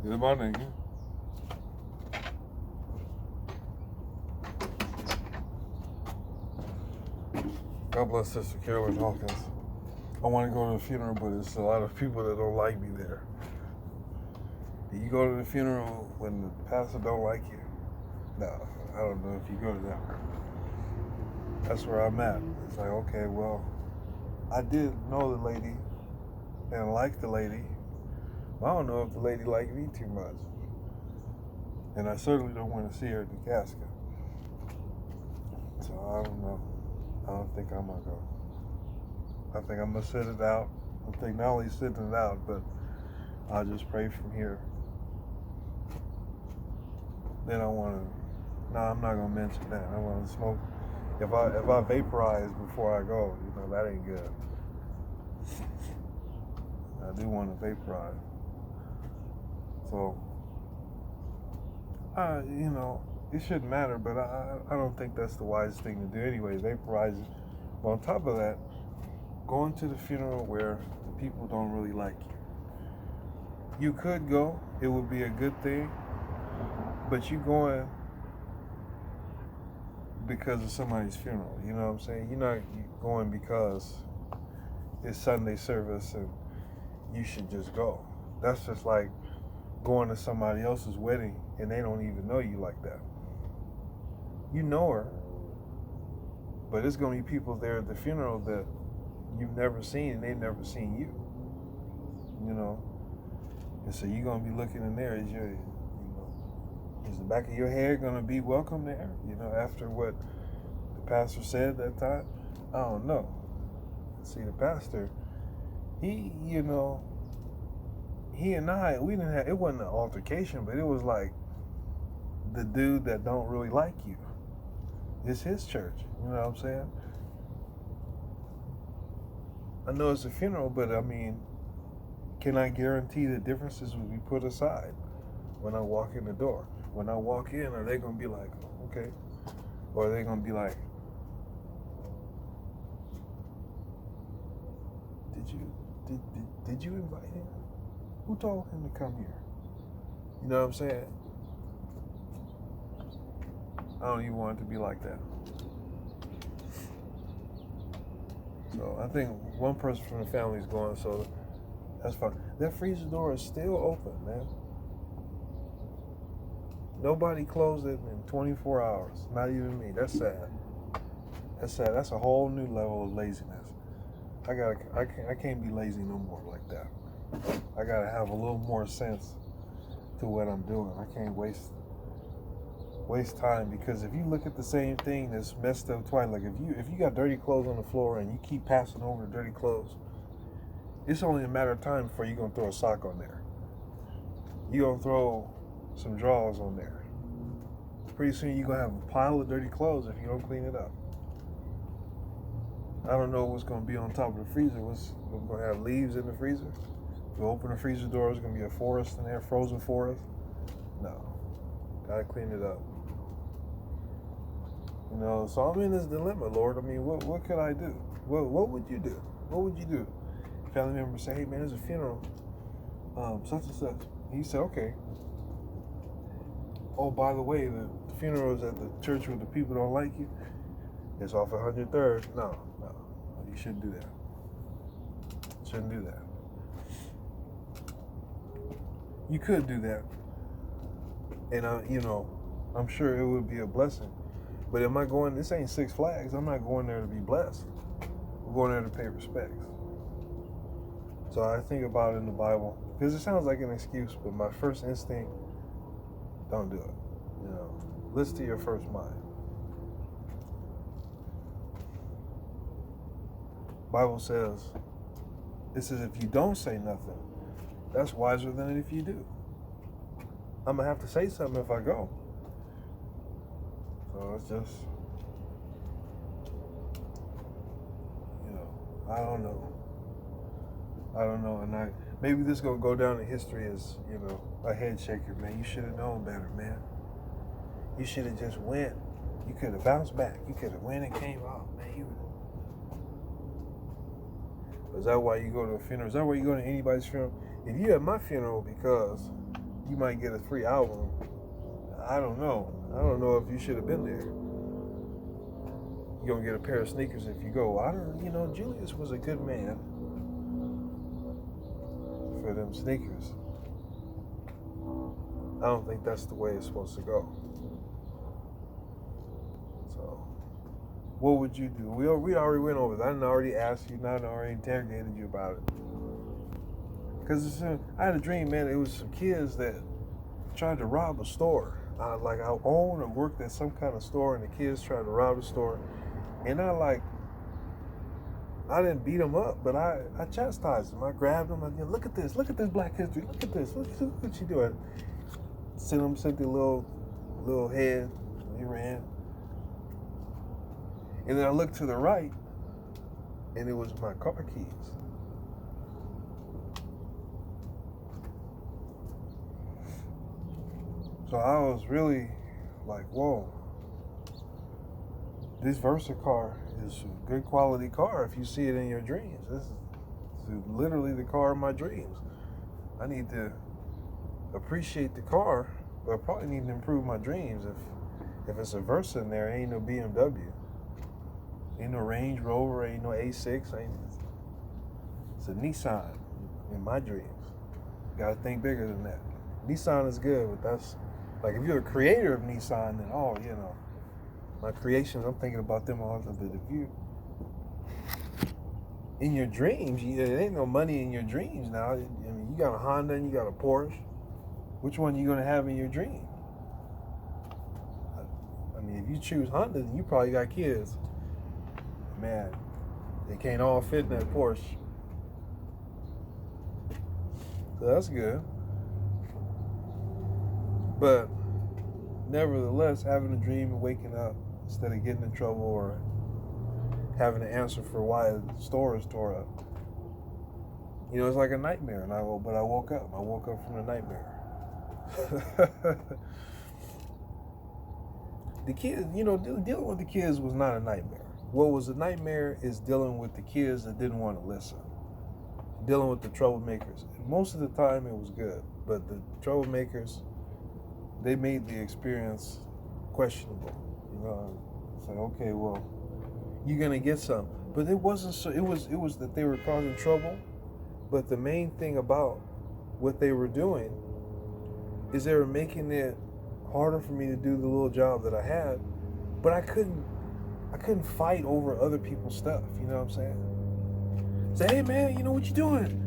Good morning. God bless Sister Carolyn Hawkins. I want to go to the funeral, but it's a lot of people that don't like me there. Do you go to the funeral when the pastor don't like you? No, I don't know if you go to that one. That's where I'm at. It's like, okay, well, I did know the lady and like the lady. I don't know if the lady liked me too much. And I certainly don't want to see her in the casket. So I don't know. I don't think I'm going to go. I think I'm going to sit it out. I think not only sitting it out, but I'll just pray from here. Then I want to, no, I'm not going to mention that. I want to smoke. If I vaporize before I go, that ain't good. I do want to vaporize. So, it shouldn't matter, but I don't think that's the wisest thing to do anyway, vaporizing. But on top of that, going to the funeral where the people don't really like you. You could go, it would be a good thing, but you going because of somebody's funeral, you know what I'm saying? You're not going because it's Sunday service and you should just go. That's just like going to somebody else's wedding and they don't even know you like that. You know her, but it's going to be people there at the funeral that you've never seen and they've never seen you. And so you're going to be looking in there. Is the back of your head going to be welcome there? After what the pastor said that time? I don't know. See, the pastor, he and I, we didn't have, it wasn't an altercation, but it was like the dude that don't really like you. It's his church, you know what I'm saying? I know it's a funeral, but I mean, can I guarantee the differences will be put aside when I walk in the door? When I walk in, are they going to be like, okay? Or are they going to be like, did you invite him? Who told him to come here? You know what I'm saying? I don't even want it to be like that. So I think one person from the family is going, so that's fine. That freezer door is still open, man. Nobody closed it in 24 hours. Not even me. That's sad. That's sad. That's a whole new level of laziness. I can't be lazy no more like that. I gotta have a little more sense to what I'm doing. I can't waste time, because if you look at the same thing that's messed up twice, like if you got dirty clothes on the floor and you keep passing over the dirty clothes, it's only a matter of time before you're gonna throw a sock on there. You're gonna throw some drawers on there. Pretty soon you're gonna have a pile of dirty clothes if you don't clean it up. I don't know what's gonna be on top of the freezer. We're gonna have leaves in the freezer. If you open the freezer door, it's gonna be a forest in there, frozen forest. No, gotta clean it up. So I'm in this dilemma, Lord. I mean, what could I do? What would you do? What would you do? Family member say, hey man, there's a funeral, such and such. He said, okay. Oh, by the way, the funeral is at the church where the people don't like you. It's off 103rd. No, you shouldn't do that. Shouldn't do that. You could do that, and I'm sure it would be a blessing. But am I going? This ain't Six Flags. I'm not going there to be blessed. We're going there to pay respects. So I think about it in the Bible, because it sounds like an excuse, but my first instinct, don't do it. Listen to your first mind. Bible says, it says if you don't say nothing, that's wiser than if you do. I'm going to have to say something if I go. So it's just, I don't know. And maybe this is going to go down in history as, a head shaker, man. You should have known better, man. You should have just went. You could have bounced back. You could have went and came out, man. Is that why you go to a funeral? Is that why you go to anybody's funeral? If you're at my funeral because you might get a free album. I don't know. I don't know if you should have been there. You're gonna get a pair of sneakers if you go. I don't, Julius was a good man for them sneakers. I don't think that's the way it's supposed to go. So, what would you do? We already went over that. I already asked you, I already interrogated you about it. Because I had a dream, man. It was some kids that tried to rob a store. I owned or worked at some kind of store, and the kids tried to rob the store. And I didn't beat them up, but I chastised them. I grabbed them. Look at this Black History. Look at this. Look what you doing. Sent the little head. He ran. And then I looked to the right, and it was my car keys. So I was really like, whoa. This Versacar is a good quality car if you see it in your dreams. This is literally the car of my dreams. I need to appreciate the car, but I probably need to improve my dreams. If it's a Versa in there, ain't no BMW. Ain't no Range Rover, ain't no A6. It's a Nissan in my dreams. Gotta think bigger than that. Nissan is good, but that's like if you're a creator of Nissan, then my creations, I'm thinking about them all the time. But if you in your dreams, there ain't no money in your dreams now. I mean, you got a Honda and you got a Porsche. Which one are you gonna have in your dream? I mean, if you choose Honda, then you probably got kids. Man, they can't all fit in that Porsche. So that's good. But nevertheless, having a dream and waking up instead of getting in trouble or having to answer for why the store is tore up. It's like a nightmare. But I woke up. I woke up from the nightmare. The kids, dealing with the kids was not a nightmare. What was a nightmare is dealing with the kids that didn't want to listen. Dealing with the troublemakers. Most of the time it was good, but the troublemakers, they made the experience questionable. It's like, okay, well, you're gonna get some. But it wasn't so. It was that they were causing trouble. But the main thing about what they were doing is they were making it harder for me to do the little job that I had. But I couldn't fight over other people's stuff. You know what I'm saying? Say, hey man, what you doing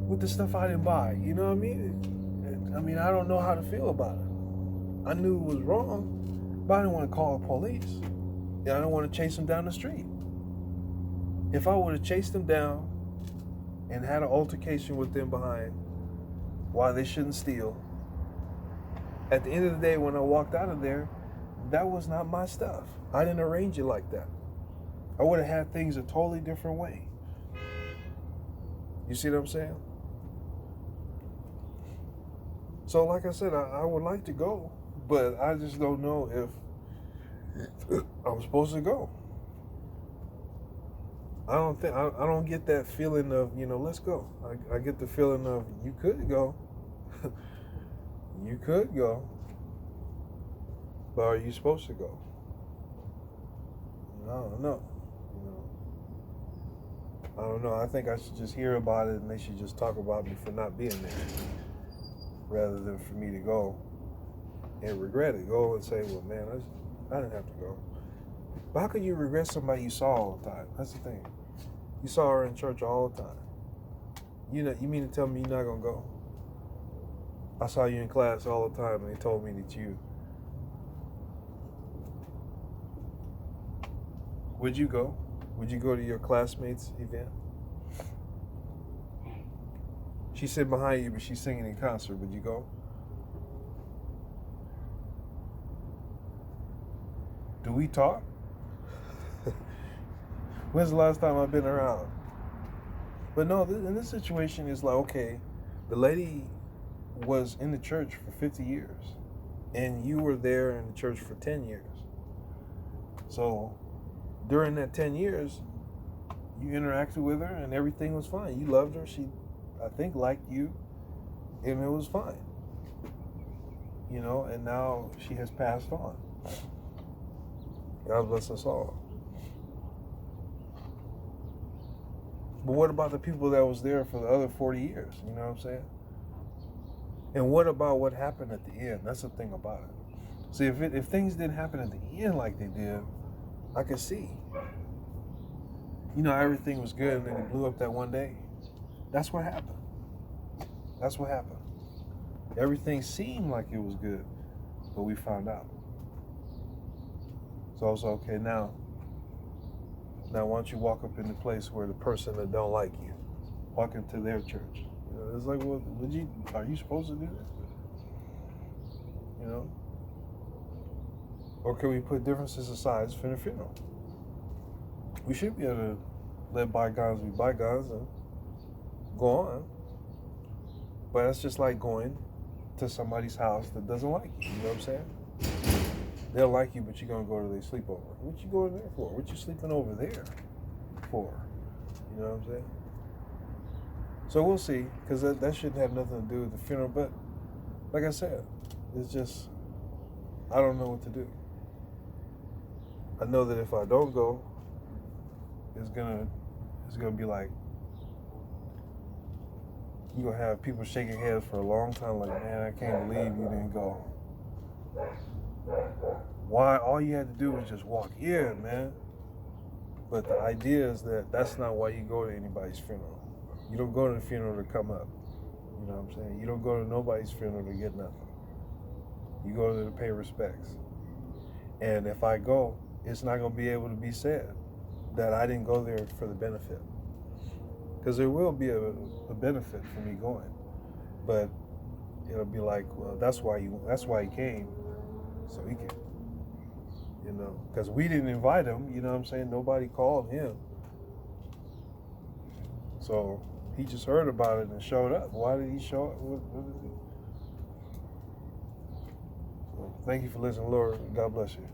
with the stuff I didn't buy? You know what I mean? I mean, I don't know how to feel about it. I knew it was wrong, but I didn't want to call the police. And I don't want to chase them down the street. If I would have chased them down and had an altercation with them behind why they shouldn't steal, at the end of the day, when I walked out of there, that was not my stuff. I didn't arrange it like that. I would have had things a totally different way. You see what I'm saying? So like I said, I would like to go, but I just don't know if I'm supposed to go. I don't get that feeling of, let's go. I get the feeling of you could go. You could go. But are you supposed to go? I don't know. I don't know. I think I should just hear about it and they should just talk about me for not being there, rather than for me to go and regret it. Go and say, well, man, I didn't have to go. But how could you regret somebody you saw all the time? That's the thing. You saw her in church all the time. You mean to tell me you're not going to go? I saw you in class all the time and they told me that you... Would you go? Would you go to your classmates' event? She's sitting behind you, but she's singing in concert. Would you go? Do we talk? When's the last time I've been around? But no, in this situation, it's like, okay, the lady was in the church for 50 years, and you were there in the church for 10 years. So during that 10 years, you interacted with her, and everything was fine. You loved her. She, I think, liked you, and it was fine. you know, and now she has passed on. God bless us all. But what about the people that was there for the other 40 years? You know what I'm saying? And what about what happened at the end? That's the thing about it. See, if things didn't happen at the end like they did, I could see. You know, everything was good and then it blew up that one day. That's what happened. That's what happened. Everything seemed like it was good, but we found out. So I was okay, now why don't you walk up in the place where the person that don't like you, walk into their church. You know, it's like, well, are you supposed to do that? You know? Or can we put differences aside for the funeral? We should be able to let bygones be bygones and go on. But that's just like going to somebody's house that doesn't like you. You know what I'm saying? They'll like you, but you're going to go to their sleepover. What you going there for? What you sleeping over there for? You know what I'm saying? So we'll see, because that shouldn't have nothing to do with the funeral. But like I said, it's just, I don't know what to do. I know that if I don't go, it's gonna be like, you're gonna have people shaking heads for a long time, like, man, I can't believe you didn't go. Why? All you had to do was just walk in, man. But the idea is that that's not why you go to anybody's funeral. You don't go to the funeral to come up. You know what I'm saying? You don't go to nobody's funeral to get nothing. You go there to pay respects. And if I go, it's not going to be able to be said that I didn't go there for the benefit. Because there will be a benefit for me going. But it'll be like, well, that's why he came, so he came. You know, because we didn't invite him, you know what I'm saying? Nobody called him. So he just heard about it and showed up. Why did he show up? What did he? So thank you for listening, Lord. God bless you.